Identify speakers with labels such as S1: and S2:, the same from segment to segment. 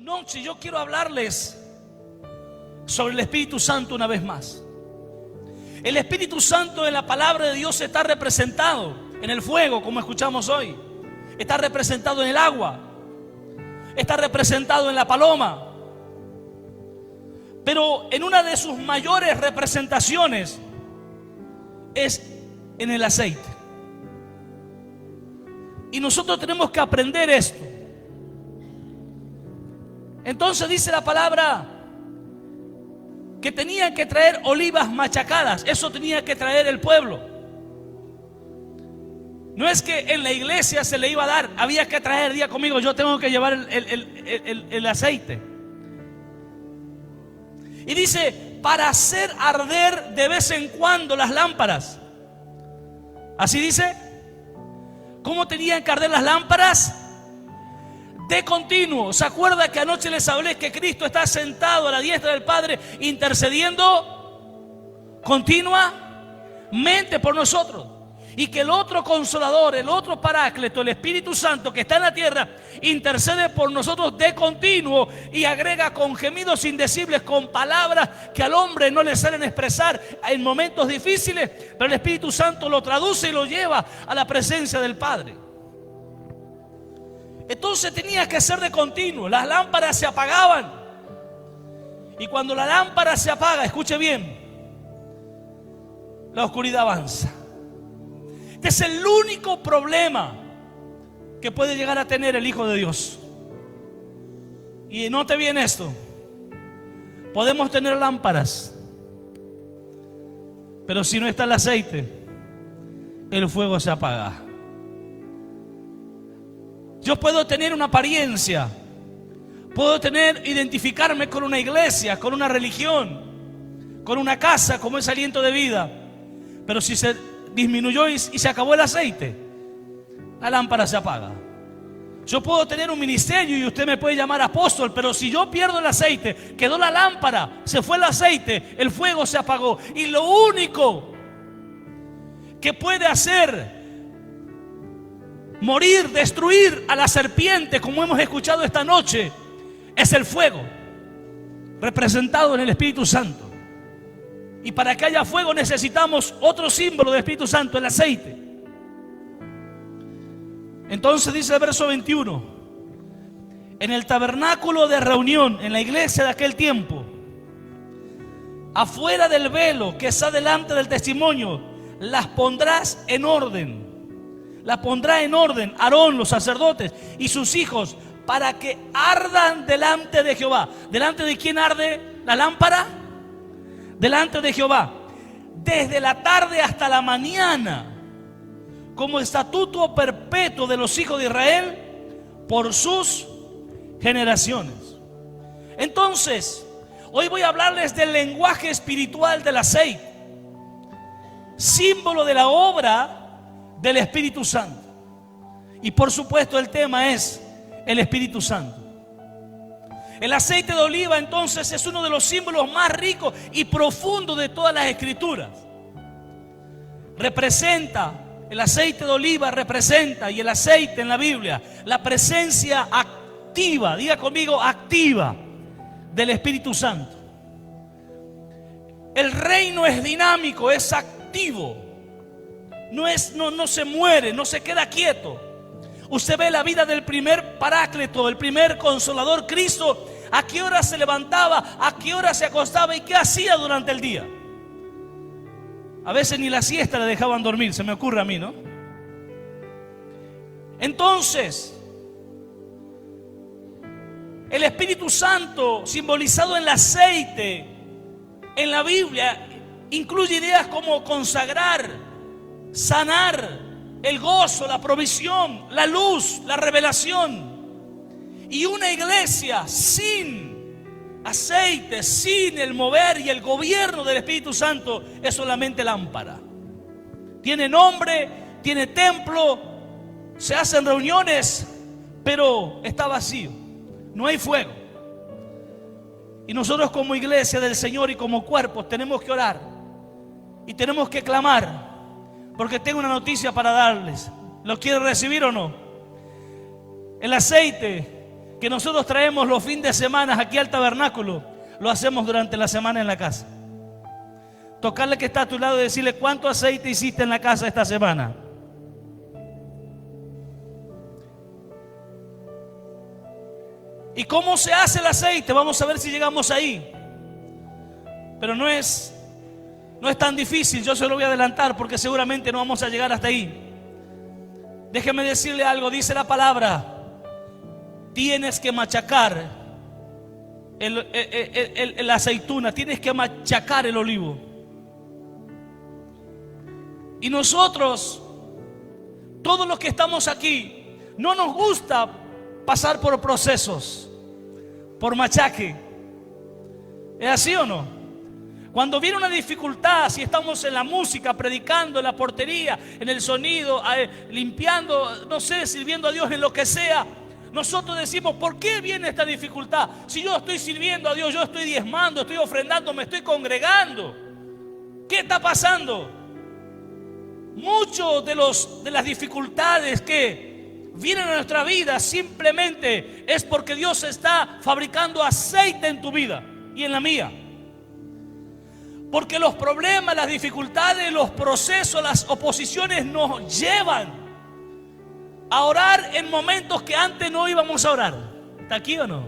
S1: noche yo quiero hablarles sobre el Espíritu Santo una vez más. El Espíritu Santo en la palabra de Dios está representado en el fuego, como escuchamos hoy. Está representado en el agua. Está representado en la paloma. Pero en una de sus mayores representaciones es en el aceite. Y nosotros tenemos que aprender esto. Entonces dice la palabra que tenían que traer olivas machacadas. Eso tenía que traer el pueblo. No es que en la iglesia se le iba a dar, había que traer, diga conmigo, yo tengo que llevar el aceite. Y dice, para hacer arder de vez en cuando las lámparas. Así dice. ¿Cómo tenían que arder las lámparas? De continuo. ¿Se acuerda que anoche les hablé que Cristo está sentado a la diestra del Padre intercediendo continuamente por nosotros? Y que el otro Consolador, el otro Paráclito, el Espíritu Santo que está en la tierra, intercede por nosotros de continuo y agrega con gemidos indecibles, con palabras que al hombre no le salen expresar en momentos difíciles, pero el Espíritu Santo lo traduce y lo lleva a la presencia del Padre. Entonces tenía que ser de continuo. Las lámparas se apagaban. Y cuando la lámpara se apaga, escuche bien, la oscuridad avanza. Este es el único problema que puede llegar a tener el Hijo de Dios. Y note bien esto. Podemos tener lámparas, pero si no está el aceite, el fuego se apaga. Yo puedo tener una apariencia, puedo identificarme con una iglesia, con una religión, con una casa como es Aliento de Vida, pero si se disminuyó y se acabó el aceite, la lámpara se apaga. Yo puedo tener un ministerio y usted me puede llamar apóstol, pero si yo pierdo el aceite, quedó la lámpara, se fue el aceite, el fuego se apagó. Y lo único que puede hacer morir, destruir a la serpiente, como hemos escuchado esta noche, es el fuego, representado en el Espíritu Santo. Y para que haya fuego necesitamos otro símbolo del Espíritu Santo, el aceite. Entonces dice el verso 21: en el tabernáculo de reunión, en la iglesia de aquel tiempo, afuera del velo que está delante del testimonio, las pondrás en orden. La pondrá en orden Aarón, los sacerdotes y sus hijos, para que ardan delante de Jehová. ¿Delante de quién arde la lámpara? Delante de Jehová, desde la tarde hasta la mañana, como estatuto perpetuo de los hijos de Israel por sus generaciones. Entonces, hoy voy a hablarles del lenguaje espiritual del aceite, símbolo de la obra del Espíritu Santo. Y por supuesto el tema es el Espíritu Santo. El aceite de oliva entonces es uno de los símbolos más ricos y profundos de todas las escrituras. El aceite de oliva representa, y el aceite en la Biblia, la presencia activa, diga conmigo, activa del Espíritu Santo. El reino es dinámico, es activo. No se muere, no se queda quieto. Usted ve la vida del primer Paráclito, el primer Consolador, Cristo. ¿A qué hora se levantaba? ¿A qué hora se acostaba? ¿Y qué hacía durante el día? A veces ni la siesta le dejaban dormir, se me ocurre a mí, ¿no? Entonces, el Espíritu Santo, simbolizado en el aceite, en la Biblia, incluye ideas como consagrar, sanar, el gozo, la provisión, la luz, la revelación. Y una iglesia sin aceite, sin el mover y el gobierno del Espíritu Santo, es solamente lámpara. Tiene nombre, tiene templo, se hacen reuniones, pero está vacío, no hay fuego. Y nosotros como iglesia del Señor y como cuerpo tenemos que orar y tenemos que clamar, porque tengo una noticia para darles. ¿Lo quieren recibir o no? El aceite que nosotros traemos los fines de semana aquí al tabernáculo, lo hacemos durante la semana en la casa. Tocarle que está a tu lado y decirle: ¿cuánto aceite hiciste en la casa esta semana? ¿Y cómo se hace el aceite? Vamos a ver si llegamos ahí. Pero no es tan difícil, yo se lo voy a adelantar porque seguramente no vamos a llegar hasta ahí. Déjeme decirle algo, dice la palabra: tienes que machacar la aceituna, tienes que machacar el olivo. Y nosotros, todos los que estamos aquí, no nos gusta pasar por procesos, por machaque. ¿Es así o no? Cuando viene una dificultad, si estamos en la música, predicando, en la portería, en el sonido, limpiando, no sé, sirviendo a Dios en lo que sea, nosotros decimos: ¿por qué viene esta dificultad? Si yo estoy sirviendo a Dios, yo estoy diezmando, estoy ofrendando, me estoy congregando. ¿Qué está pasando? Muchos de las dificultades que vienen a nuestra vida simplemente es porque Dios está fabricando aceite en tu vida y en la mía. Porque los problemas, las dificultades, los procesos, las oposiciones nos llevan a orar en momentos que antes no íbamos a orar. ¿Está aquí o no?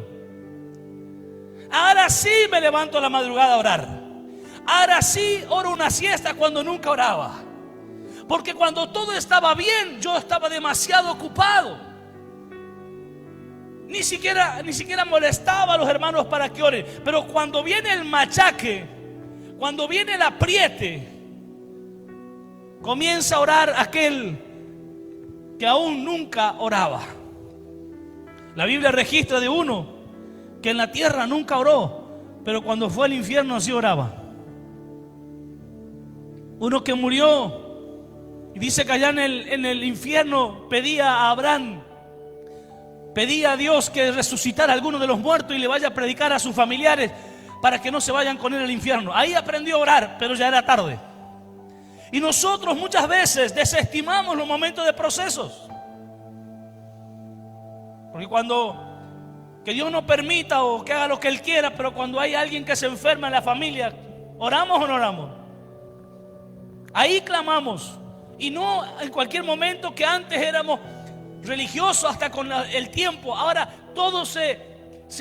S1: Ahora sí me levanto a la madrugada a orar. Ahora sí oro una siesta cuando nunca oraba. Porque cuando todo estaba bien, yo estaba demasiado ocupado. Ni siquiera molestaba a los hermanos para que oren. Pero cuando viene el machaque, cuando viene el apriete, comienza a orar aquel que aún nunca oraba. La Biblia registra de uno que en la tierra nunca oró, pero cuando fue al infierno sí oraba. Uno que murió y dice que allá en el infierno pedía a Abraham, pedía a Dios que resucitara a alguno de los muertos y le vaya a predicar a sus familiares para que no se vayan con él al infierno. Ahí aprendió a orar, pero ya era tarde. Y nosotros muchas veces desestimamos los momentos de procesos. Porque que Dios no permita o que haga lo que Él quiera, pero cuando hay alguien que se enferma en la familia, ¿oramos o no oramos? Ahí clamamos. Y no en cualquier momento que antes éramos religiosos hasta con el tiempo. Ahora todo se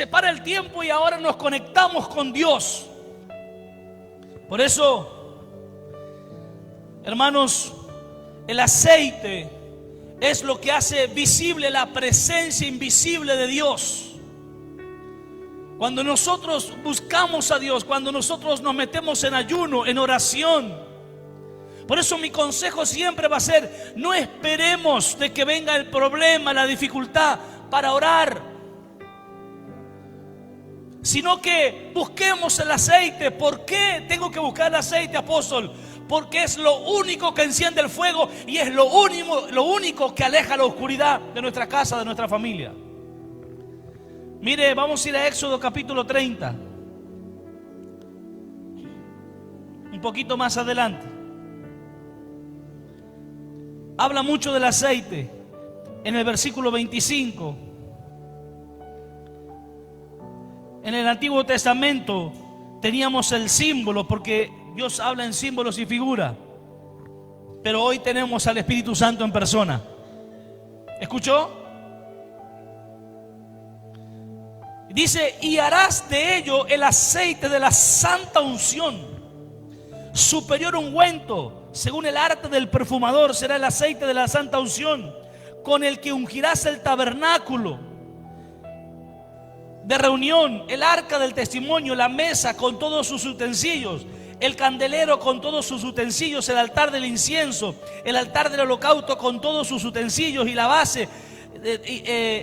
S1: para el tiempo y ahora nos conectamos con Dios. Por eso, hermanos, el aceite es lo que hace visible la presencia invisible de Dios. Cuando nosotros buscamos a Dios, cuando nosotros nos metemos en ayuno, en oración. Por eso mi consejo siempre va a ser: no esperemos de que venga el problema, la dificultad para orar, sino que busquemos el aceite. ¿Por qué tengo que buscar el aceite, apóstol? Porque es lo único que enciende el fuego y es lo único que aleja la oscuridad de nuestra casa, de nuestra familia. Mire, vamos a ir a Éxodo capítulo 30, un poquito más adelante. Habla mucho del aceite en el versículo 25. En el Antiguo Testamento teníamos el símbolo, porque Dios habla en símbolos y figuras. Pero hoy tenemos al Espíritu Santo en persona. ¿Escuchó? Dice: y harás de ello el aceite de la santa unción, superior ungüento. Según el arte del perfumador será el aceite de la santa unción, con el que ungirás el tabernáculo de reunión, el arca del testimonio, la mesa con todos sus utensilios, el candelero con todos sus utensilios, el altar del incienso, el altar del holocausto con todos sus utensilios, y la base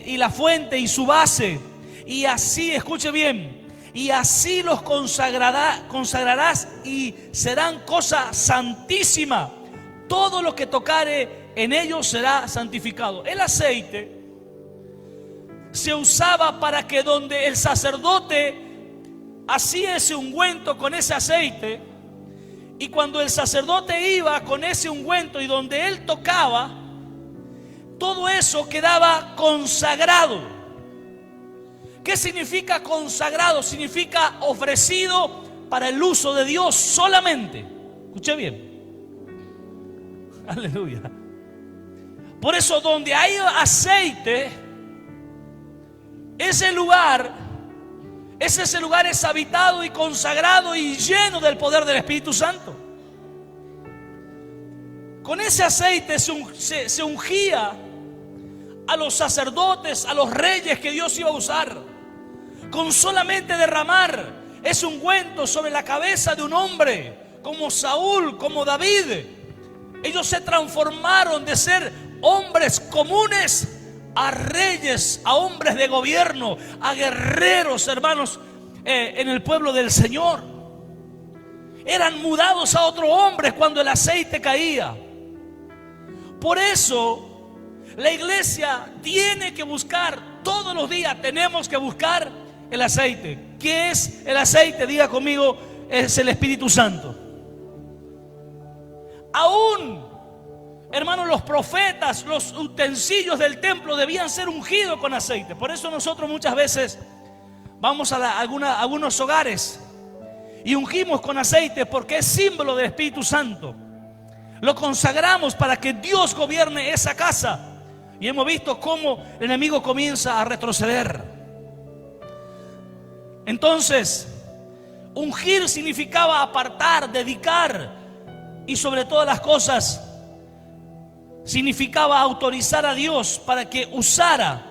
S1: y la fuente y su base. Y así, escuche bien, y así los consagrarás y serán cosa santísima. Todo lo que tocare en ellos será santificado. El aceite se usaba para que donde el sacerdote hacía ese ungüento con ese aceite, y cuando el sacerdote iba con ese ungüento y donde él tocaba, todo eso quedaba consagrado. ¿Qué significa consagrado? Significa ofrecido para el uso de Dios solamente. Escuché bien. Aleluya. Por eso, donde hay aceite, ese lugar es habitado y consagrado y lleno del poder del Espíritu Santo. Con ese aceite se ungía a los sacerdotes, a los reyes que Dios iba a usar. Con solamente derramar ese ungüento sobre la cabeza de un hombre como Saúl, como David, ellos se transformaron de ser hombres comunes a reyes, a hombres de gobierno, a guerreros, hermanos, en el pueblo del Señor. Eran mudados a otros hombres cuando el aceite caía. Por eso la iglesia tiene que buscar, todos los días tenemos que buscar el aceite. ¿Qué es el aceite? Diga conmigo, es el Espíritu Santo. Aún, hermanos, los profetas, los utensilios del templo debían ser ungidos con aceite. Por eso nosotros muchas veces vamos a algunos hogares y ungimos con aceite, porque es símbolo del Espíritu Santo. Lo consagramos para que Dios gobierne esa casa. Y hemos visto cómo el enemigo comienza a retroceder. Entonces, ungir significaba apartar, dedicar, y sobre todas las cosas significaba autorizar a Dios para que usara,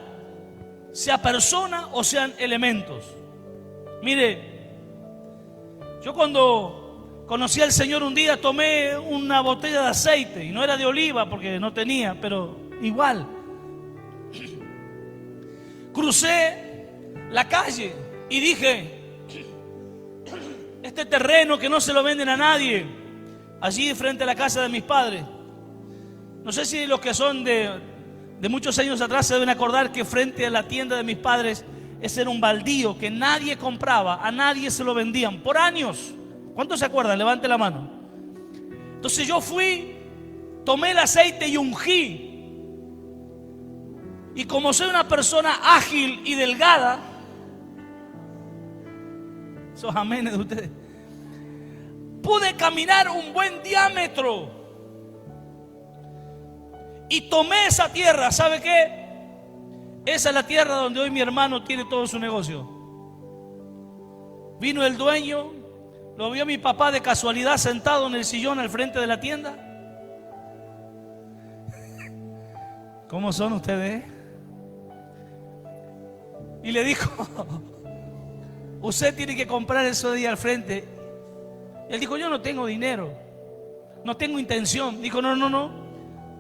S1: sea persona o sean elementos. Mire, yo cuando conocí al Señor un día tomé una botella de aceite, y no era de oliva porque no tenía, pero igual. Crucé la calle y dije: este terreno que no se lo venden a nadie, allí frente a la casa de mis padres. No sé si los que son de muchos años atrás se deben acordar que frente a la tienda de mis padres, ese era un baldío que nadie compraba, a nadie se lo vendían por años. ¿Cuántos se acuerdan? Levante la mano. Entonces yo fui, tomé el aceite y ungí. Y como soy una persona ágil y delgada, esos amenes de ustedes, pude caminar un buen diámetro. Y tomé esa tierra. ¿Sabe qué? Esa es la tierra donde hoy mi hermano tiene todo su negocio. Vino el dueño, lo vio mi papá de casualidad sentado en el sillón al frente de la tienda. ¿Cómo son ustedes? Y le dijo: usted tiene que comprar eso de ahí al frente. Y él dijo: yo no tengo dinero, no tengo intención. Dijo: no,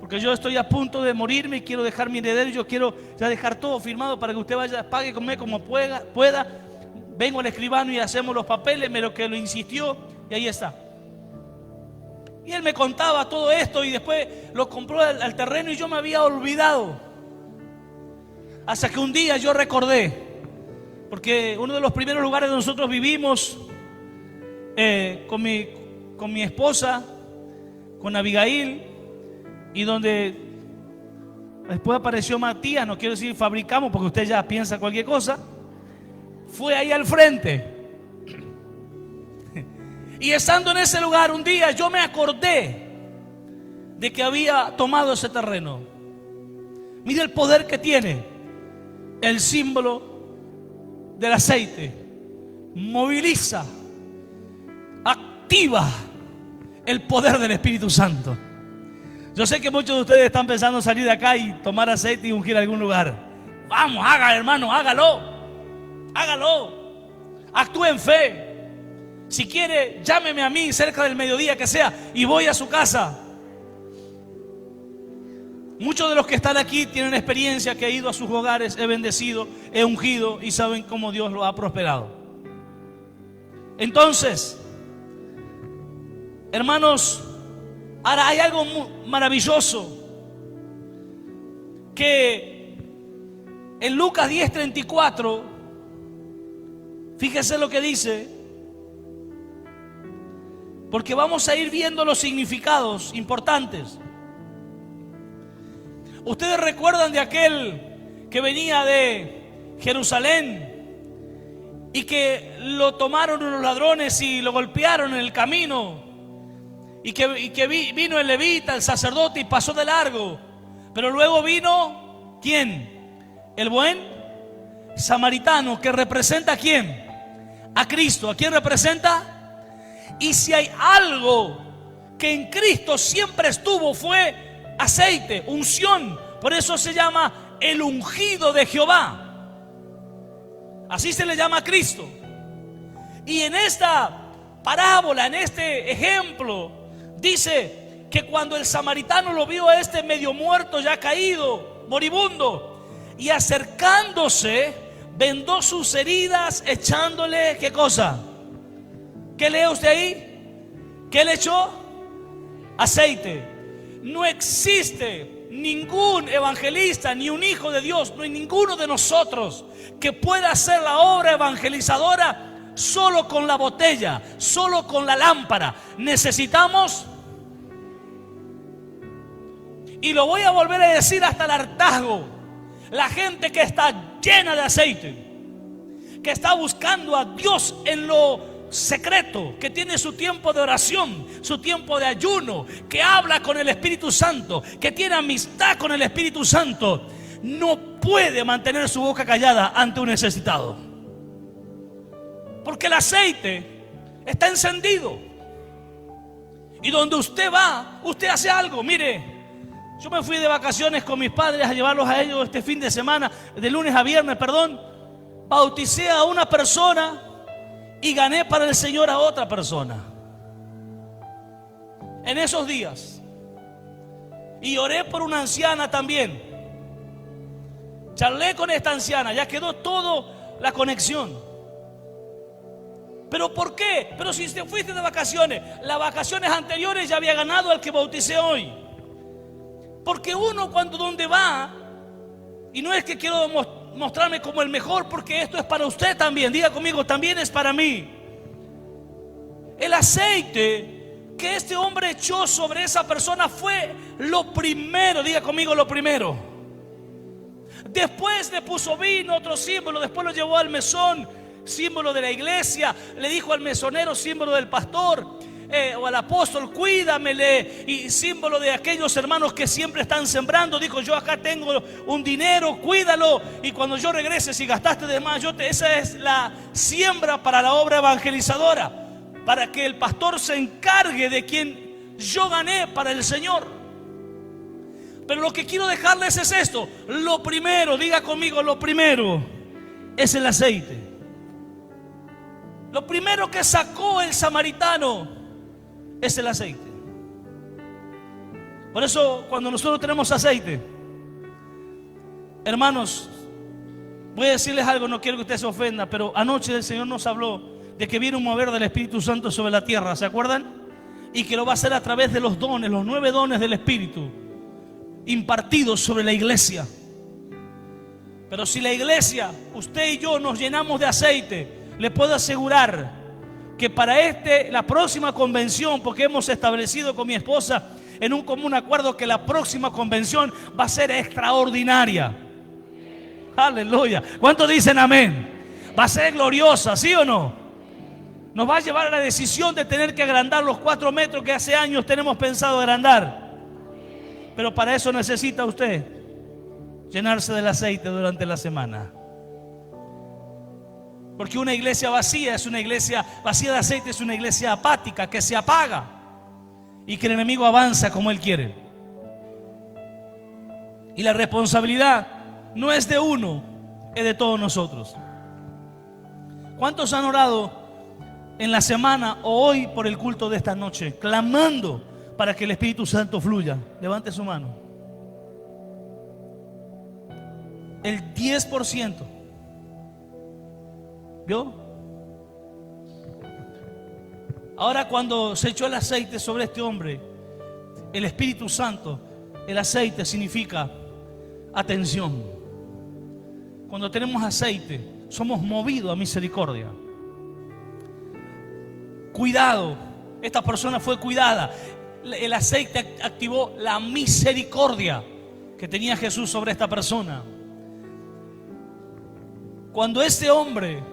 S1: porque yo estoy a punto de morirme y quiero dejar mi heredero. Yo quiero ya dejar todo firmado para que usted vaya, pague conmigo como pueda. Vengo al escribano y hacemos los papeles. Me lo insistió y ahí está. Y él me contaba todo esto y después lo compró al terreno y yo me había olvidado. Hasta que un día yo recordé, porque uno de los primeros lugares donde nosotros vivimos con mi esposa, con Abigail, y donde después apareció Matías, no quiero decir fabricamos porque usted ya piensa cualquier cosa, fue ahí al frente. Y estando en ese lugar un día yo me acordé de que había tomado ese terreno. Mire el poder que tiene el símbolo del aceite. Moviliza, activa el poder del Espíritu Santo. Yo sé que muchos de ustedes están pensando salir de acá y tomar aceite y ungir a algún lugar. Vamos, haga, hermano, hágalo. Actúe en fe. Si quiere, llámeme a mí cerca del mediodía que sea y voy a su casa. Muchos de los que están aquí tienen experiencia, que he ido a sus hogares, he bendecido, he ungido y saben cómo Dios lo ha prosperado. Entonces, hermanos, ahora hay algo maravilloso que en Lucas 10:34, fíjese lo que dice, porque vamos a ir viendo los significados importantes. Ustedes recuerdan de aquel que venía de Jerusalén y que lo tomaron unos ladrones y lo golpearon en el camino, y que vino el levita, el sacerdote, y pasó de largo. Pero luego vino, ¿quién? El buen samaritano, que representa ¿a quién? A Cristo. ¿A quién representa? Y si hay algo que en Cristo siempre estuvo, fue aceite, unción. Por eso se llama el ungido de Jehová. Así se le llama a Cristo. Y en esta parábola, en este ejemplo, dice que cuando el samaritano lo vio a este medio muerto, ya caído, moribundo, y acercándose, vendó sus heridas echándole, ¿qué cosa? ¿Qué lee usted ahí? ¿Qué le echó? Aceite. No existe ningún evangelista, ni un hijo de Dios, no hay ninguno de nosotros que pueda hacer la obra evangelizadora solo con la botella, solo con la lámpara. Necesitamos, y lo voy a volver a decir hasta el hartazgo, la gente que está llena de aceite, que está buscando a Dios en lo secreto, que tiene su tiempo de oración, su tiempo de ayuno, que habla con el Espíritu Santo, que tiene amistad con el Espíritu Santo, no puede mantener su boca callada ante un necesitado, porque el aceite está encendido, y donde usted va, usted hace algo. Mire, yo me fui de vacaciones con mis padres a llevarlos a ellos este fin de semana, de lunes a viernes, bauticé a una persona y gané para el Señor a otra persona en esos días, y oré por una anciana también. Charlé con esta anciana, ya quedó toda la conexión. ¿Pero por qué? Pero si te fuiste de vacaciones, las vacaciones anteriores ya había ganado al que bauticé hoy. Porque uno cuando donde va, y no es que quiero mostrarme como el mejor, porque esto es para usted también, diga conmigo, también es para mí. El aceite que este hombre echó sobre esa persona fue lo primero, diga conmigo, lo primero. Después le puso vino, otro símbolo, después lo llevó al mesón, símbolo de la iglesia, le dijo al mesonero, símbolo del pastor, o al apóstol, cuídamele, y símbolo de aquellos hermanos que siempre están sembrando. Dijo, yo acá tengo un dinero, cuídalo, y cuando yo regrese, si gastaste de más, esa es la siembra para la obra evangelizadora, para que el pastor se encargue de quien yo gané para el Señor. Pero lo que quiero dejarles es esto: lo primero, diga conmigo, lo primero es el aceite. Lo primero que sacó el samaritano es el aceite. Por eso cuando nosotros tenemos aceite, hermanos, voy a decirles algo, no quiero que usted se ofenda, pero anoche el Señor nos habló de que viene un mover del Espíritu Santo sobre la tierra, ¿se acuerdan? Y que lo va a hacer a través de los dones, los 9 dones del Espíritu impartidos sobre la iglesia. Pero si la iglesia, usted y yo, nos llenamos de aceite, le puedo asegurar que para la próxima convención, porque hemos establecido con mi esposa en un común acuerdo que la próxima convención va a ser extraordinaria. Aleluya. ¿Cuántos dicen amén? Va a ser gloriosa, ¿sí o no? Nos va a llevar a la decisión de tener que agrandar los 4 metros que hace años tenemos pensado agrandar. Pero para eso necesita usted llenarse del aceite durante la semana. Porque una iglesia vacía es una iglesia vacía de aceite, es una iglesia apática que se apaga y que el enemigo avanza como él quiere. Y la responsabilidad no es de uno, es de todos nosotros. ¿Cuántos han orado en la semana o hoy por el culto de esta noche, clamando para que el Espíritu Santo fluya? Levante su mano. El 10%. ¿Vio? Ahora cuando se echó el aceite sobre este hombre, el Espíritu Santo, el aceite significa atención. Cuando tenemos aceite, somos movidos a misericordia. Cuidado, esta persona fue cuidada. El aceite activó la misericordia que tenía Jesús sobre esta persona. Cuando este hombre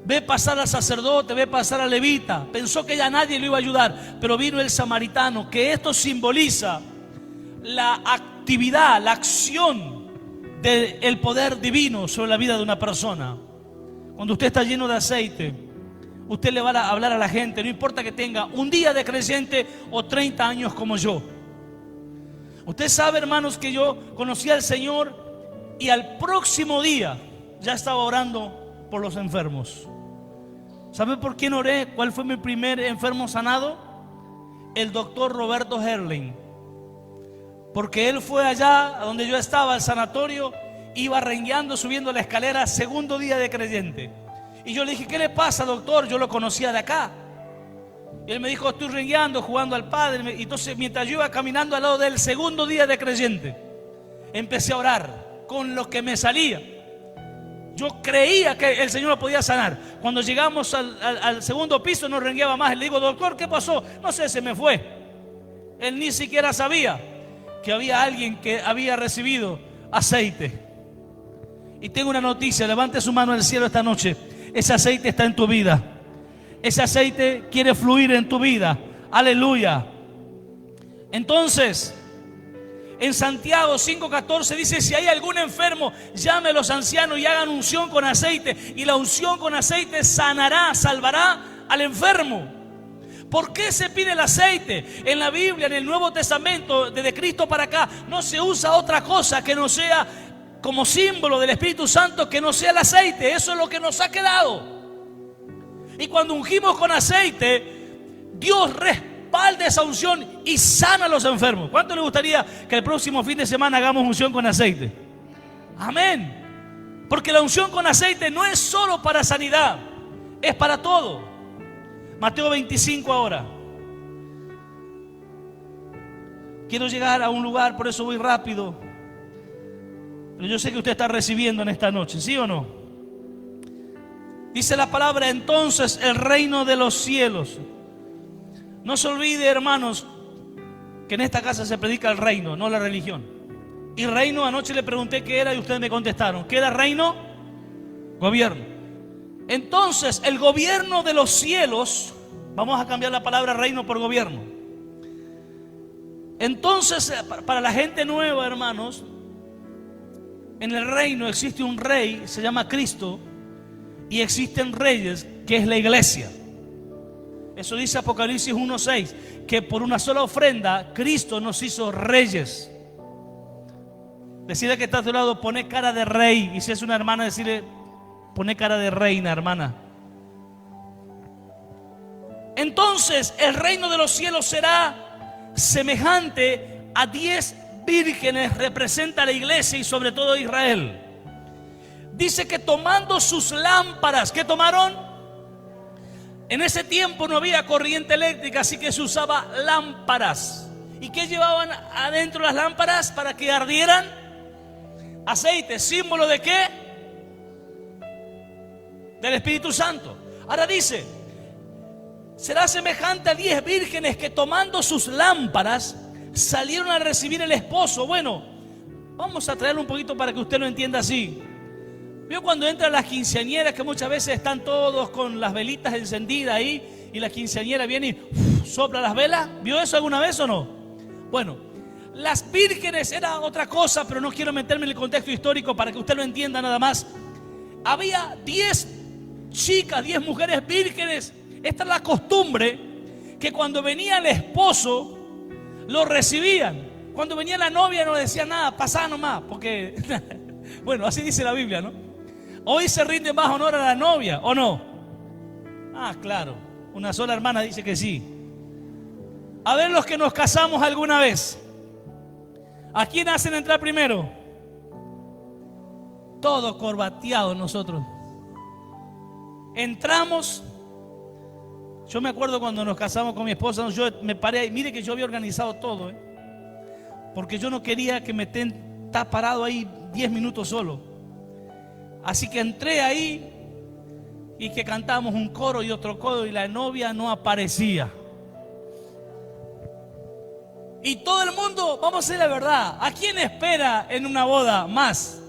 S1: Ve pasar al sacerdote, ve pasar al levita. Pensó que ya nadie lo iba a ayudar, pero vino el samaritano, que esto simboliza la actividad, la acción del poder divino sobre la vida de una persona. Cuando usted está lleno de aceite, usted le va a hablar a la gente, no importa que tenga un día de creyente o 30 años como yo. Usted sabe, hermanos, que yo conocí al Señor y al próximo día ya estaba orando por los enfermos. ¿Sabe por quién oré? ¿Cuál fue mi primer enfermo sanado? El doctor Roberto Herling. Porque él fue allá donde yo estaba, al sanatorio, iba rengueando, subiendo la escalera, segundo día de creyente. Y yo le dije, ¿qué le pasa, doctor? Yo lo conocía de acá. Y él me dijo, estoy rengueando, jugando al Padre. Y entonces, mientras yo iba caminando al lado del segundo día de creyente, empecé a orar con lo que me salía. Yo creía que el Señor lo podía sanar. Cuando llegamos al segundo piso no rengueaba más. Le digo, doctor, ¿qué pasó? No sé, se me fue. Él ni siquiera sabía que había alguien que había recibido aceite. Y tengo una noticia, levante su mano al cielo esta noche. Ese aceite está en tu vida. Ese aceite quiere fluir en tu vida. Aleluya. Entonces, en Santiago 5:14 dice, si hay algún enfermo, llame a los ancianos y hagan unción con aceite. Y la unción con aceite sanará, salvará al enfermo. ¿Por qué se pide el aceite? En la Biblia, en el Nuevo Testamento, desde Cristo para acá, no se usa otra cosa que no sea como símbolo del Espíritu Santo, que no sea el aceite. Eso es lo que nos ha quedado. Y cuando ungimos con aceite, Dios respalda esa unción y sana a los enfermos. ¿Cuánto le gustaría que el próximo fin de semana hagamos unción con aceite? Amén. Porque la unción con aceite no es solo para sanidad, es para todo. Mateo 25 ahora. Quiero llegar a un lugar, por eso voy rápido. Pero yo sé que usted está recibiendo en esta noche, ¿sí o no? Dice la palabra, entonces el reino de los cielos. No se olvide, hermanos, que en esta casa se predica el reino, no la religión. Y reino, anoche le pregunté qué era y ustedes me contestaron. ¿Qué era reino? Gobierno. Entonces, el gobierno de los cielos, vamos a cambiar la palabra reino por gobierno. Entonces, para la gente nueva, hermanos, en el reino existe un rey, se llama Cristo, y existen reyes, que es la iglesia. Eso dice Apocalipsis 1:6, que por una sola ofrenda Cristo nos hizo reyes. Decide que está a tu lado, pone cara de rey, y si es una hermana, decirle, pone cara de reina, hermana. Entonces el reino de los cielos será semejante a 10 vírgenes, representa a la iglesia y sobre todo a Israel. Dice que tomando sus lámparas, ¿qué tomaron? En ese tiempo no había corriente eléctrica, así que se usaba lámparas. ¿Y qué llevaban adentro las lámparas para que ardieran? Aceite, símbolo de qué? Del Espíritu Santo. Ahora dice, será semejante a 10 vírgenes que tomando sus lámparas salieron a recibir el esposo. Bueno, vamos a traerlo un poquito para que usted lo entienda así. ¿Vio cuando entran las quinceañeras que muchas veces están todos con las velitas encendidas ahí y la quinceañera viene y sopla las velas? ¿Vio eso alguna vez o no? Bueno, las vírgenes era otra cosa, pero no quiero meterme en el contexto histórico para que usted lo entienda nada más. Había 10 chicas, 10 mujeres vírgenes. Esta es la costumbre, que cuando venía el esposo lo recibían. Cuando venía la novia no le decía nada, pasá nomás, porque bueno, así dice la Biblia, ¿no? Hoy se rinde más honor a la novia, ¿o no? Ah, claro, una sola hermana dice que sí. A ver los que nos casamos alguna vez, ¿a quién hacen entrar primero? Todo corbateado nosotros. Entramos. Yo me acuerdo cuando nos casamos con mi esposa, yo me paré ahí, mire que yo había organizado todo, porque yo no quería que me estén parado ahí 10 minutos solo. Así que entré ahí y que cantamos un coro y otro coro y la novia no aparecía. Y todo el mundo, vamos a decir la verdad, ¿a quién espera en una boda más?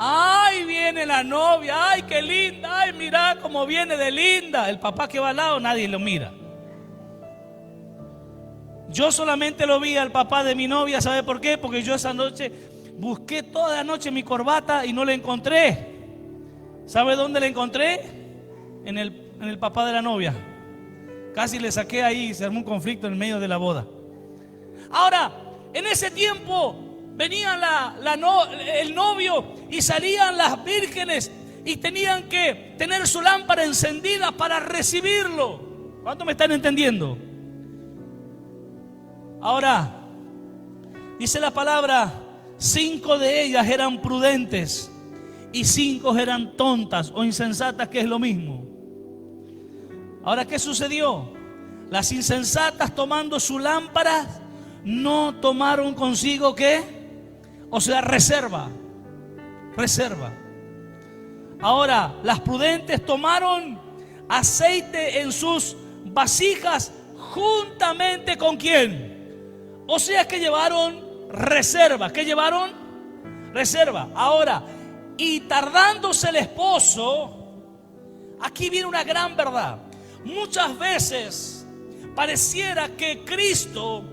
S1: Ay, viene la novia, ay, qué linda, ay, mira cómo viene de linda. El papá que va al lado, nadie lo mira. Yo solamente lo vi al papá de mi novia, ¿sabe por qué? Porque yo esa noche busqué toda la noche mi corbata y no la encontré. ¿Sabe dónde la encontré? En el papá de la novia. Casi le saqué ahí, se armó un conflicto en el medio de la boda. Ahora, en ese tiempo venía el novio y salían las vírgenes y tenían que tener su lámpara encendida para recibirlo. ¿Cuánto me están entendiendo? Ahora, dice la palabra, 5 de ellas eran prudentes y 5 eran tontas o insensatas, que es lo mismo. Ahora, ¿qué sucedió? Las insensatas, tomando su lámpara, no tomaron consigo ¿qué? O sea, reserva. Ahora, las prudentes tomaron aceite en sus vasijas juntamente con ¿quién? O sea que llevaron reserva. ¿Qué llevaron? Reserva. Ahora, y tardándose el esposo, aquí viene una gran verdad. Muchas veces pareciera que Cristo,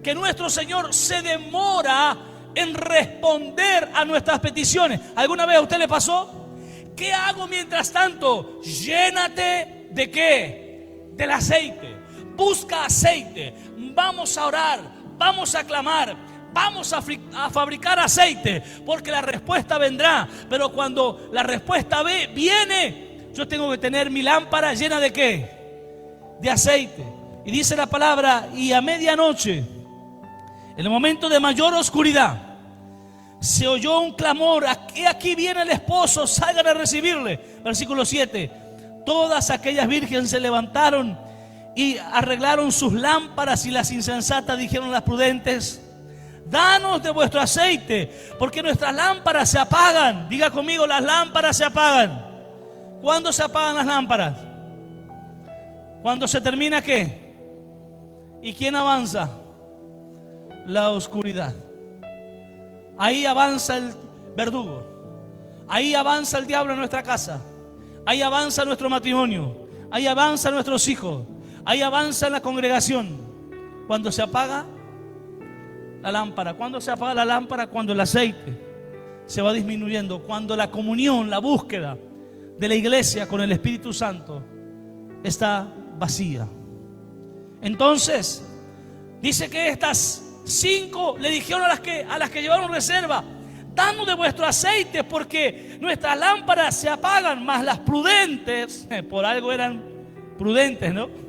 S1: que nuestro Señor, se demora en responder a nuestras peticiones. ¿Alguna vez a usted le pasó? ¿Qué hago mientras tanto? Llénate ¿de qué? Del aceite. Busca aceite. Vamos a orar. Vamos a clamar, vamos a fabricar aceite, porque la respuesta vendrá. Pero cuando la respuesta viene, yo tengo que tener mi lámpara llena ¿de qué? De aceite. Y dice la palabra, y a medianoche, en el momento de mayor oscuridad, se oyó un clamor, aquí viene el esposo, salgan a recibirle. Versículo 7, todas aquellas vírgenes se levantaron y arreglaron sus lámparas, y las insensatas dijeron a las prudentes, danos de vuestro aceite, porque nuestras lámparas se apagan. Diga conmigo, las lámparas se apagan. ¿Cuándo se apagan las lámparas? ¿Cuándo se termina qué? ¿Y quién avanza? La oscuridad. Ahí avanza el verdugo. Ahí avanza el diablo en nuestra casa. Ahí avanza nuestro matrimonio. Ahí avanza nuestros hijos. Ahí avanza la congregación. Cuando se apaga la lámpara. ¿Cuándo se apaga la lámpara? Cuando el aceite se va disminuyendo. Cuando la comunión, la búsqueda de la iglesia con el Espíritu Santo está vacía. Entonces, dice que estas 5 le dijeron a las que llevaron reserva, danos de vuestro aceite, porque nuestras lámparas se apagan. Mas las prudentes, por algo eran prudentes, ¿no?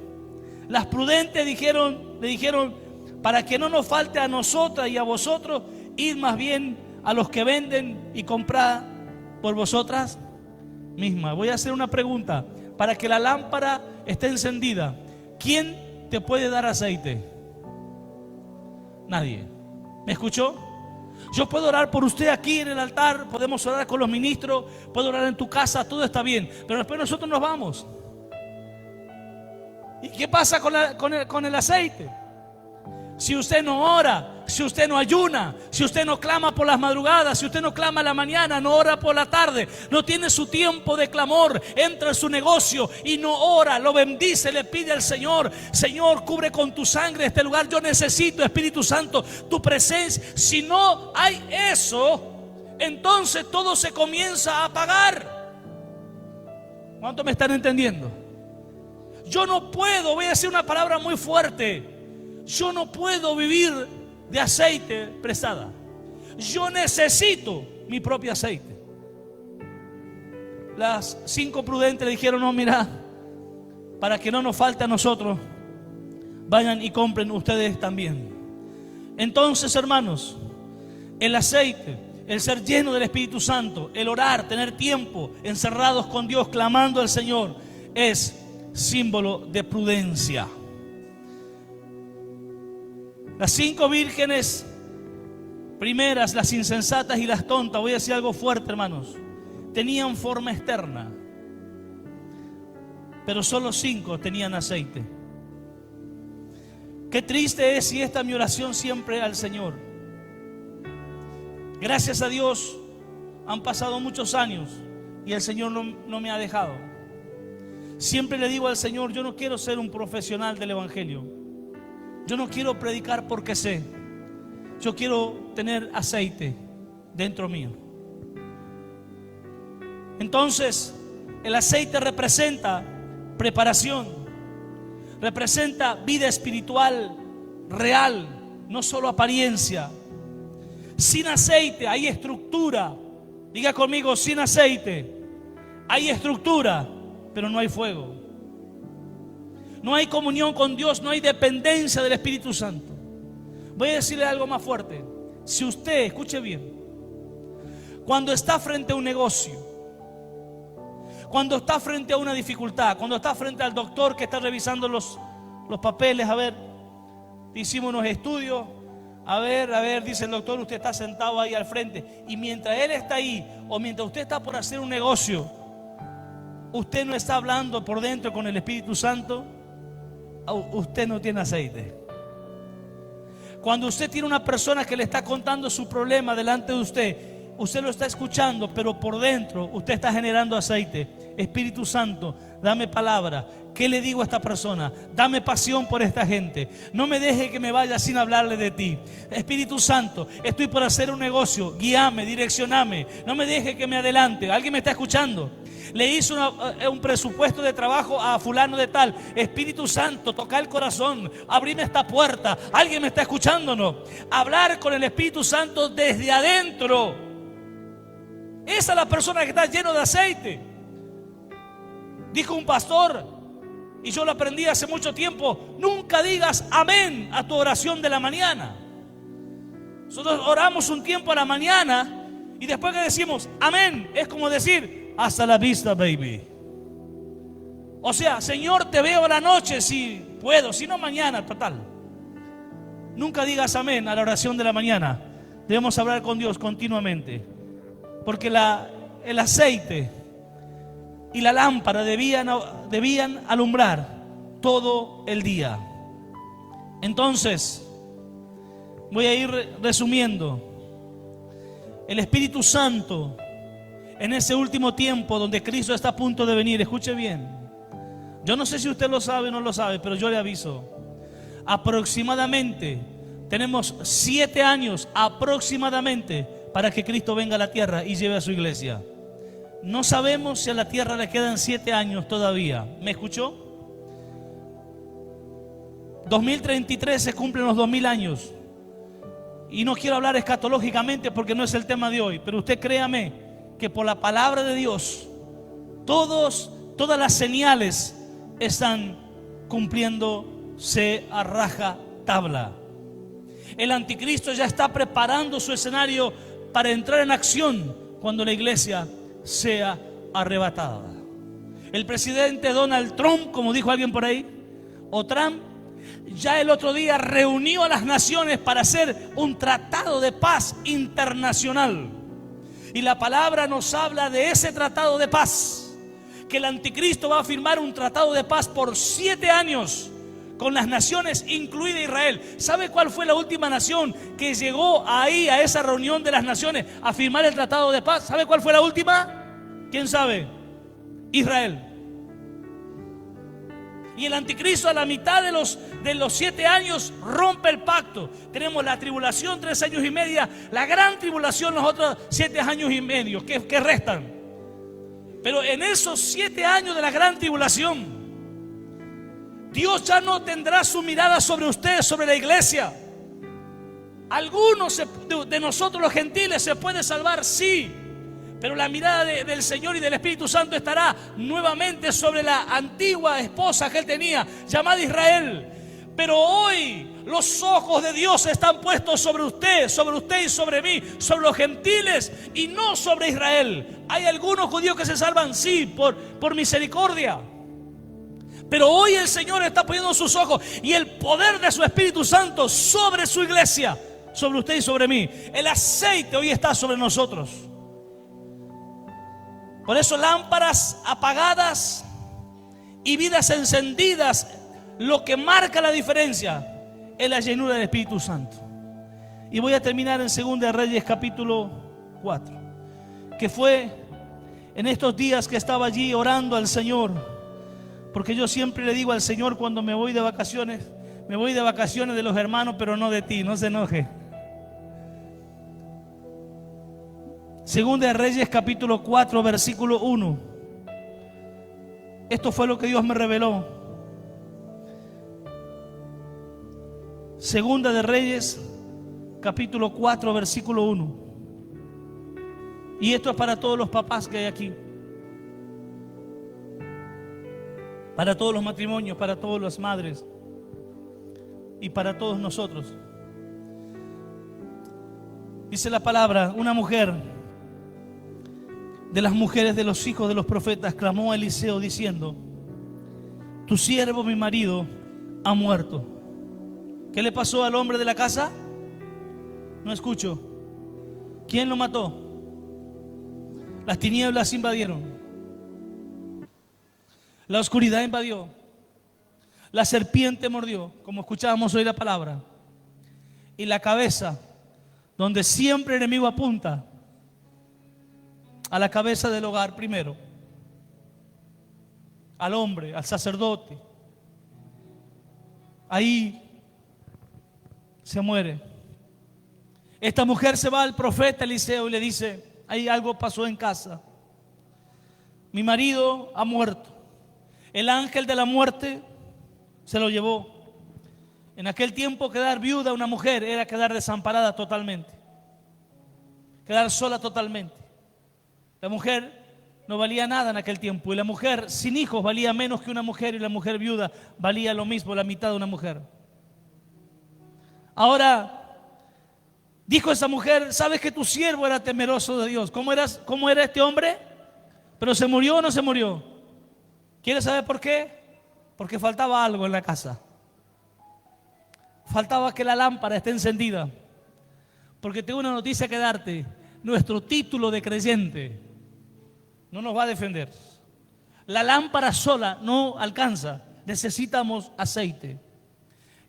S1: Las prudentes le dijeron, para que no nos falte a nosotras y a vosotros, id más bien a los que venden y comprad por vosotras mismas. Voy a hacer una pregunta. Para que la lámpara esté encendida, ¿quién te puede dar aceite? Nadie. ¿Me escuchó? Yo puedo orar por usted aquí en el altar, podemos orar con los ministros, puedo orar en tu casa, todo está bien, pero después nosotros nos vamos. ¿Y qué pasa con el aceite? Si usted no ora, si usted no ayuna, si usted no clama por las madrugadas, si usted no clama a la mañana, no ora por la tarde, no tiene su tiempo de clamor, entra en su negocio y no ora, lo bendice, le pide al Señor, Señor, cubre con tu sangre este lugar, yo necesito, Espíritu Santo, tu presencia. Si no hay eso, entonces todo se comienza a apagar. ¿Cuánto me están entendiendo? Yo no puedo, voy a decir una palabra muy fuerte, yo no puedo vivir de aceite prestada. Yo necesito mi propio aceite. Las 5 prudentes le dijeron, no, mira, para que no nos falte a nosotros, vayan y compren ustedes también. Entonces, hermanos, el aceite, el ser lleno del Espíritu Santo, el orar, tener tiempo encerrados con Dios, clamando al Señor, es símbolo de prudencia. Las 5 vírgenes primeras, las insensatas y las tontas, voy a decir algo fuerte, hermanos, tenían forma externa, pero solo 5 tenían aceite. Qué triste es, y esta es mi oración siempre al Señor. Gracias a Dios, Han pasado muchos años y el Señor no me ha dejado. Siempre le digo al Señor, yo no quiero ser un profesional del Evangelio. Yo no quiero predicar porque sé. Yo quiero tener aceite dentro mío. Entonces, el aceite representa preparación, representa vida espiritual real, no solo apariencia. Sin aceite hay estructura. Diga conmigo, sin aceite hay estructura, pero no hay fuego. No hay comunión con Dios, no hay dependencia del Espíritu Santo. Voy a decirle algo más fuerte. Si usted, escuche bien, cuando está frente a un negocio, cuando está frente a una dificultad, cuando está frente al doctor que está revisando los papeles, a ver, hicimos unos estudios, a ver, dice el doctor, usted está sentado ahí al frente, y mientras él está ahí, o mientras usted está por hacer un negocio, usted no está hablando por dentro con el Espíritu Santo, usted no tiene aceite. Cuando usted tiene una persona que le está contando su problema delante de usted lo está escuchando, pero por dentro usted está generando aceite. Espíritu Santo, dame palabra. ¿Qué le digo a esta persona? Dame pasión por esta gente. No me deje que me vaya sin hablarle de ti. Espíritu Santo, estoy por hacer un negocio. Guíame, direccioname. No me deje que me adelante. ¿Alguien me está escuchando? Le hizo un presupuesto de trabajo a fulano de tal. Espíritu Santo, toca el corazón, abrime esta puerta. ¿Alguien me está escuchando o no? Hablar con el Espíritu Santo desde adentro. Esa es la persona que está lleno de aceite. Dijo un pastor, y yo lo aprendí hace mucho tiempo: nunca digas amén a tu oración de la mañana. Nosotros oramos un tiempo a la mañana y después que decimos amén, es como decir hasta la vista, baby. O sea, Señor, te veo a la noche si puedo, si no mañana, total. Nunca digas amén a la oración de la mañana. Debemos hablar con Dios continuamente, porque el aceite y la lámpara debían alumbrar todo el día. Entonces, voy a ir resumiendo. El Espíritu Santo, en ese último tiempo donde Cristo está a punto de venir, escuche bien. Yo no sé si usted lo sabe o no lo sabe, pero yo le aviso. Aproximadamente, tenemos 7 años aproximadamente para que Cristo venga a la tierra y lleve a su iglesia. No sabemos si a la tierra le quedan 7 años todavía. ¿Me escuchó? 2033 se cumplen los 2000 años. Y no quiero hablar escatológicamente porque no es el tema de hoy, pero usted créame que por la palabra de Dios todas las señales están cumpliéndose a raja tabla. El anticristo ya está preparando su escenario para entrar en acción cuando la iglesia sea arrebatada. El presidente Donald Trump, como dijo alguien por ahí, o Trump, ya el otro día reunió a las naciones para hacer un tratado de paz internacional. Y la palabra nos habla de ese tratado de paz, que el anticristo va a firmar un tratado de paz por 7 años con las naciones, incluida Israel. ¿Sabe cuál fue la última nación que llegó ahí a esa reunión de las naciones a firmar el tratado de paz? ¿Sabe cuál fue la última? ¿Quién sabe? Israel. Y el anticristo a la mitad de los 7 años rompe el pacto. Tenemos la tribulación 3 años y medio, la gran tribulación los otros 7 años y medio que restan. Pero en esos 7 años de la gran tribulación, Dios ya no tendrá su mirada sobre usted, sobre la iglesia. Algunos de nosotros los gentiles se puede salvar, sí, pero la mirada del Señor y del Espíritu Santo estará nuevamente sobre la antigua esposa que él tenía, llamada Israel. Pero hoy los ojos de Dios están puestos sobre usted y sobre mí, sobre los gentiles y no sobre Israel. Hay algunos judíos que se salvan, sí, por misericordia. Pero hoy el Señor está poniendo sus ojos y el poder de su Espíritu Santo sobre su iglesia, sobre usted y sobre mí. El aceite hoy está sobre nosotros. Por eso lámparas apagadas y vidas encendidas, lo que marca la diferencia es la llenura del Espíritu Santo. Y voy a terminar en 2 Reyes capítulo 4. que fue en estos días que estaba allí orando al Señor, porque yo siempre le digo al Señor cuando me voy de vacaciones de los hermanos, pero no de ti, no se enoje. Segunda de Reyes capítulo 4 versículo 1. Esto fue lo que Dios me reveló. Segunda de Reyes capítulo 4 versículo 1. Y esto es para todos los papás que hay aquí, para todos los matrimonios, para todas las madres y para todos nosotros. Dice la palabra: una mujer de las mujeres de los hijos de los profetas clamó a Eliseo diciendo: tu siervo, mi marido, ha muerto. ¿Qué le pasó al hombre de la casa? No escucho. ¿Quién lo mató? Las tinieblas invadieron. La oscuridad invadió. La serpiente mordió, como escuchábamos hoy la palabra. Y la cabeza, donde siempre el enemigo apunta, a la cabeza del hogar primero, al hombre, al sacerdote, ahí se muere. Esta mujer se va al profeta Eliseo y le dice: ahí algo pasó en casa, mi marido ha muerto, el ángel de la muerte se lo llevó. En aquel tiempo quedar viuda una mujer era quedar desamparada totalmente, quedar sola totalmente. La mujer no valía nada en aquel tiempo, y la mujer sin hijos valía menos que una mujer, y la mujer viuda valía lo mismo, la mitad de una mujer. Ahora dijo esa mujer: sabes que tu siervo era temeroso de Dios. ¿Cómo era este hombre? ¿Pero se murió o no se murió? ¿Quieres saber por qué? Porque faltaba algo en la casa. Faltaba que la lámpara esté encendida. Porque tengo una noticia que darte: nuestro título de creyente no nos va a defender. La lámpara sola no alcanza. Necesitamos aceite.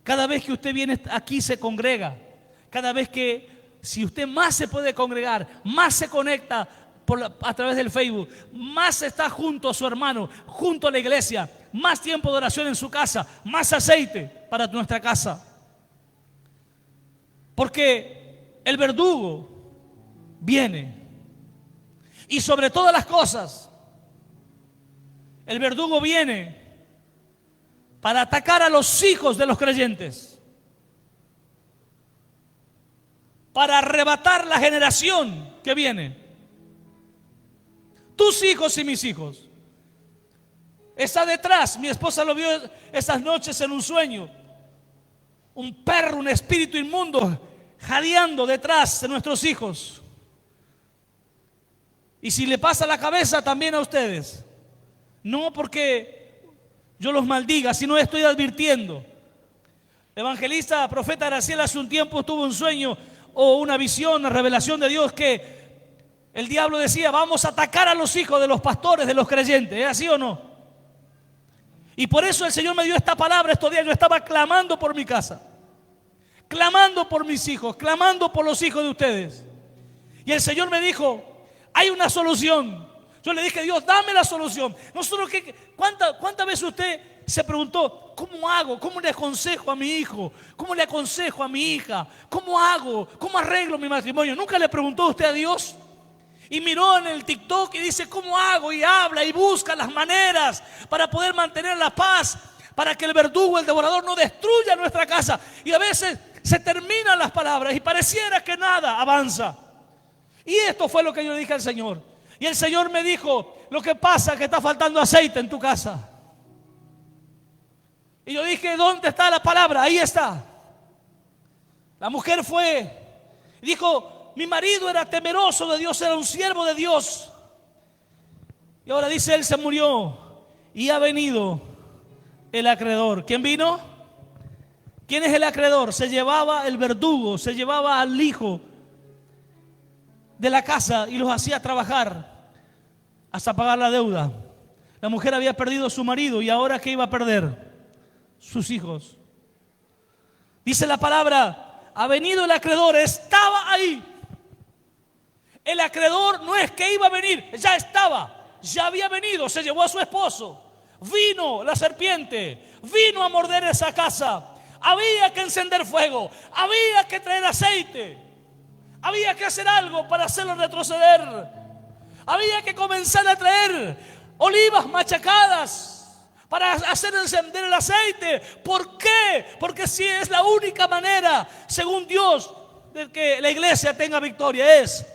S1: Cada vez que usted viene aquí se congrega. Cada vez que, si usted más se puede congregar, más se conecta a través del Facebook, más está junto a su hermano, junto a la iglesia, más tiempo de oración en su casa, más aceite para nuestra casa. Porque el verdugo viene. Y sobre todas las cosas, el verdugo viene para atacar a los hijos de los creyentes, para arrebatar la generación que viene. Tus hijos y mis hijos. Está detrás, mi esposa lo vio esas noches en un sueño, un perro, un espíritu inmundo jadeando detrás de nuestros hijos. Y si le pasa la cabeza también a ustedes, no porque yo los maldiga, sino estoy advirtiendo. El evangelista, profeta Graciela, hace un tiempo tuvo un sueño o una visión, una revelación de Dios, que el diablo decía: vamos a atacar a los hijos de los pastores, de los creyentes. ¿Es así o no? Y por eso el Señor me dio esta palabra estos días. Yo estaba clamando por mi casa, clamando por mis hijos, clamando por los hijos de ustedes. Y el Señor me dijo: hay una solución. Yo le dije: Dios, dame la solución. Nosotros, ¿cuántas veces usted se preguntó: ¿cómo hago? ¿Cómo le aconsejo a mi hijo? ¿Cómo le aconsejo a mi hija? ¿Cómo hago? ¿Cómo arreglo mi matrimonio? ¿Nunca le preguntó usted a Dios? Y miró en el TikTok y dice: ¿cómo hago? Y habla y busca las maneras para poder mantener la paz, para que el verdugo, el devorador, no destruya nuestra casa. Y a veces se terminan las palabras y pareciera que nada avanza. Y esto fue lo que yo le dije al Señor. Y el Señor me dijo: lo que pasa es que está faltando aceite en tu casa. Y yo dije: ¿dónde está la palabra? Ahí está. La mujer fue y dijo: mi marido era temeroso de Dios, era un siervo de Dios. Y ahora dice: él se murió y ha venido el acreedor. ¿Quién vino? ¿Quién es el acreedor? Se llevaba el verdugo, se llevaba al hijo de la casa y los hacía trabajar hasta pagar la deuda. La mujer había perdido a su marido y ahora ¿qué iba a perder? Sus hijos. Dice la palabra: ha venido el acreedor, estaba ahí. El acreedor no es que iba a venir, ya estaba, ya había venido, se llevó a su esposo. Vino la serpiente, vino a morder esa casa. Había que encender fuego, había que traer aceite, había que hacer algo para hacerlo retroceder. Había que comenzar a traer olivas machacadas para hacer encender el aceite. ¿Por qué? Porque si es la única manera, según Dios, de que la iglesia tenga victoria, es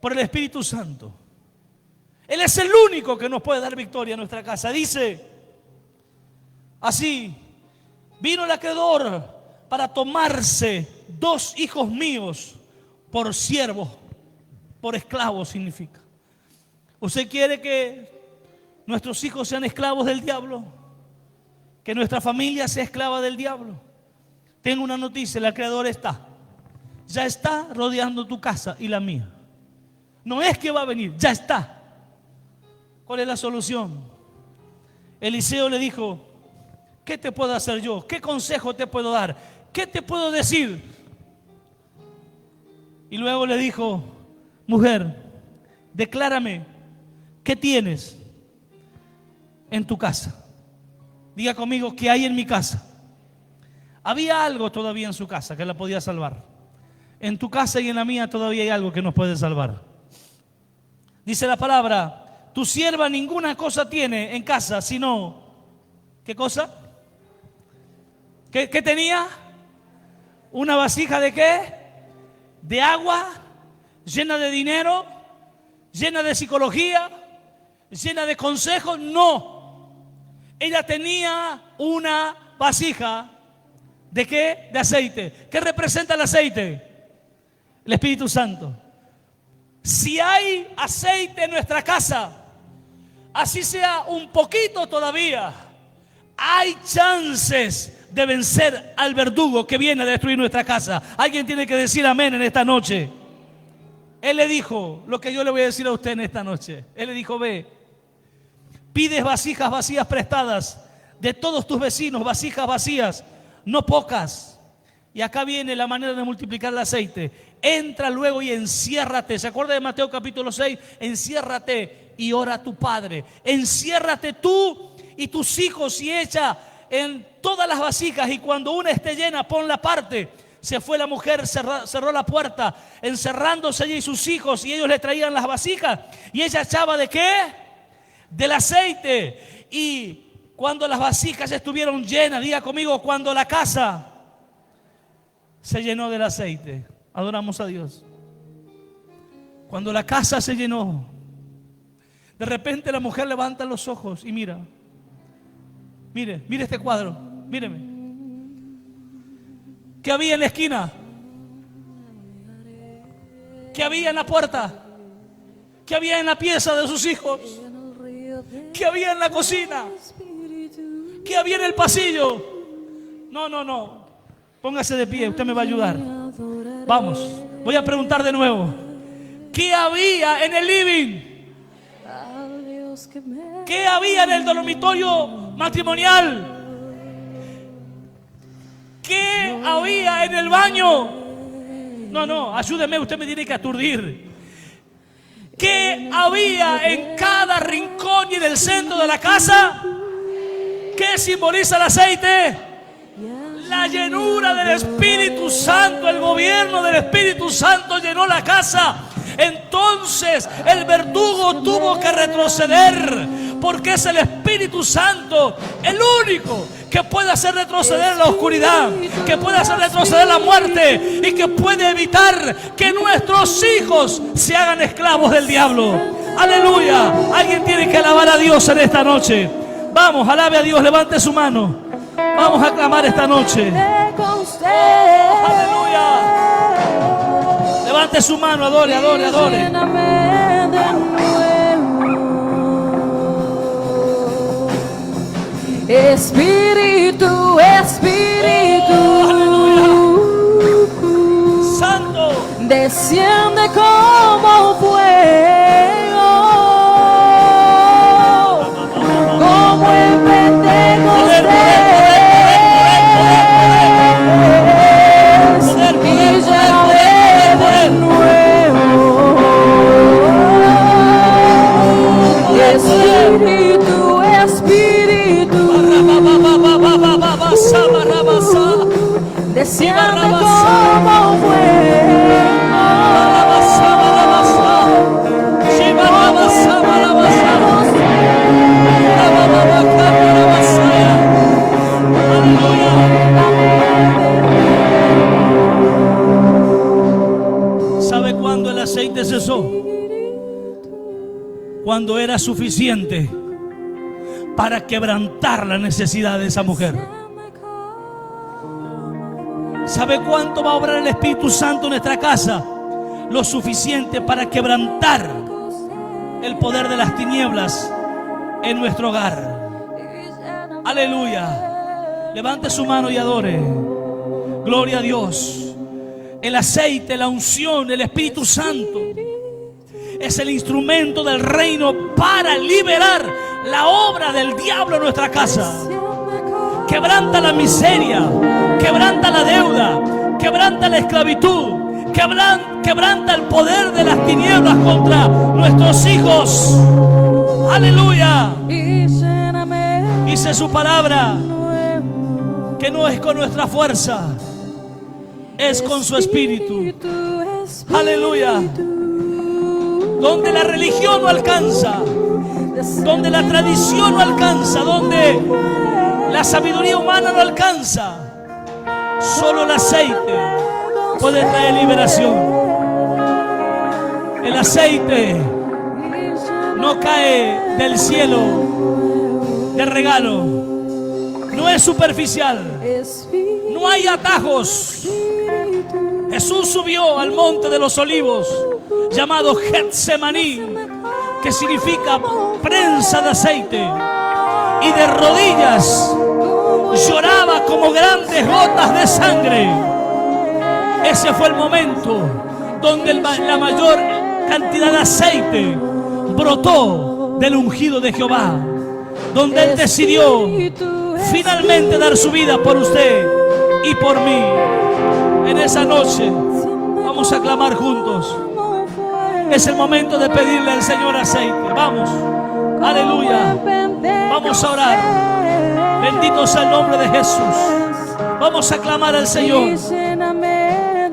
S1: por el Espíritu Santo. Él es el único que nos puede dar victoria en nuestra casa. Dice así: vino el acreedor para tomarse 2 hijos míos por siervos, por esclavos significa. ¿Usted quiere que nuestros hijos sean esclavos del diablo? ¿Que nuestra familia sea esclava del diablo? Tengo una noticia: el acreedor ya está rodeando tu casa y la mía. No es que va a venir, ya está. ¿Cuál es la solución? Eliseo le dijo: ¿qué te puedo hacer yo? ¿Qué consejo te puedo dar? ¿Qué te puedo decir? Y luego le dijo: mujer, declárame, ¿qué tienes en tu casa? Diga conmigo, ¿qué hay en mi casa? Había algo todavía en su casa que la podía salvar. En tu casa y en la mía todavía hay algo que nos puede salvar. Dice la palabra: tu sierva ninguna cosa tiene en casa, sino, ¿qué cosa? ¿Qué tenía? ¿Una vasija de qué? ¿De agua? ¿Llena de dinero? ¿Llena de psicología? ¿Llena de consejos? No. Ella tenía una vasija. ¿De qué? De aceite. ¿Qué representa el aceite? El Espíritu Santo. Si hay aceite en nuestra casa, así sea un poquito todavía, hay chances de vencer al verdugo que viene a destruir nuestra casa. Alguien tiene que decir amén en esta noche. Él le dijo lo que yo le voy a decir a usted en esta noche. Él le dijo: ve, pides vasijas vacías prestadas de todos tus vecinos, vasijas vacías, no pocas. Y acá viene la manera de multiplicar el aceite. Entra luego y enciérrate. ¿Se acuerda de Mateo capítulo 6? Enciérrate y ora a tu Padre. Enciérrate tú y tus hijos y echa en todas las vasijas, y cuando una esté llena, ponla aparte. Se fue la mujer, cerró la puerta, encerrándose ella y sus hijos, y ellos le traían las vasijas, y ella echaba ¿de qué? Del aceite. Y cuando las vasijas estuvieron llenas, diga conmigo, cuando la casa se llenó del aceite. Adoramos a Dios. Cuando la casa se llenó, de repente la mujer levanta los ojos y mira. Mire este cuadro, míreme. ¿Qué había en la esquina? ¿Qué había en la puerta? ¿Qué había en la pieza de sus hijos? ¿Qué había en la cocina? ¿Qué había en el pasillo? No. Póngase de pie, usted me va a ayudar. Vamos, voy a preguntar de nuevo. ¿Qué había en el living? ¿Qué había en el dormitorio matrimonial? ¿Qué había en el baño? No, ayúdeme, usted me tiene que aturdir. ¿Qué había en cada rincón y en el centro de la casa? ¿Qué simboliza el aceite? La llenura del Espíritu Santo, el gobierno del Espíritu Santo llenó la casa. Entonces el verdugo tuvo que retroceder, porque es el Espíritu Santo el único que puede hacer retroceder la oscuridad, que puede hacer retroceder la muerte y que puede evitar que nuestros hijos se hagan esclavos del diablo. Aleluya. Alguien tiene que alabar a Dios en esta noche. Vamos, alabe a Dios, levante su mano. Vamos a clamar esta noche. Oh, aleluya. Levante su mano, adore.
S2: Espíritu,
S1: Santo,
S2: desciende como fuego, como el Pentecostés, y lléname de nuevo. desciende como fuego.
S1: ¿Sabe cuándo el aceite cesó? Cuando era suficiente para quebrantar la necesidad de esa mujer. ¿Sabe cuánto va a obrar el Espíritu Santo en nuestra casa? Lo suficiente para quebrantar el poder de las tinieblas en nuestro hogar. Aleluya. Levante su mano y adore. Gloria a Dios. El aceite, la unción, el Espíritu Santo es el instrumento del reino para liberar la obra del diablo en nuestra casa. Quebranta la miseria, quebranta la deuda, quebranta la esclavitud, quebranta el poder de las tinieblas contra nuestros hijos. Aleluya. Dice su palabra que no es con nuestra fuerza, es con su espíritu. Aleluya. Donde la religión no alcanza, donde la tradición no alcanza, donde la sabiduría humana no alcanza, solo el aceite puede traer liberación. El aceite no cae del cielo de regalo, no es superficial, no hay atajos. Jesús subió al monte de los olivos, llamado Getsemaní, que significa prensa de aceite, y de rodillas lloraba como grandes gotas de sangre. Ese fue el momento donde la mayor cantidad de aceite brotó del ungido de Jehová, donde Él decidió finalmente dar su vida por usted y por mí. En esa noche vamos a clamar juntos. Es el momento de pedirle al Señor aceite. Vamos, aleluya. Vamos a orar. Bendito sea el nombre de Jesús. Vamos a clamar al Señor.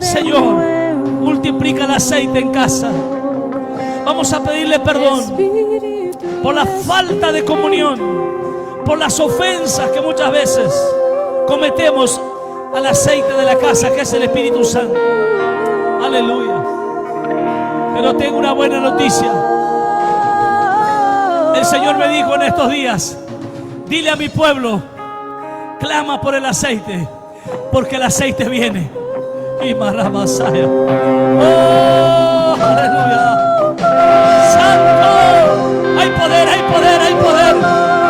S1: Señor, multiplica el aceite en casa. Vamos a pedirle perdón por la falta de comunión, por las ofensas que muchas veces cometemos al aceite de la casa, que es el Espíritu Santo. Aleluya. Pero tengo una buena noticia. El Señor me dijo en estos días: dile a mi pueblo, clama por el aceite, porque el aceite viene. Y Maramasaya. Oh, aleluya. Santo, hay poder, hay poder, hay poder.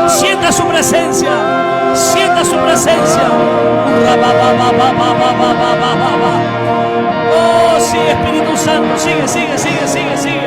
S1: Sienta su presencia, sienta su presencia. Oh, sí, Espíritu Santo, sigue, sigue, sigue, sigue, sigue.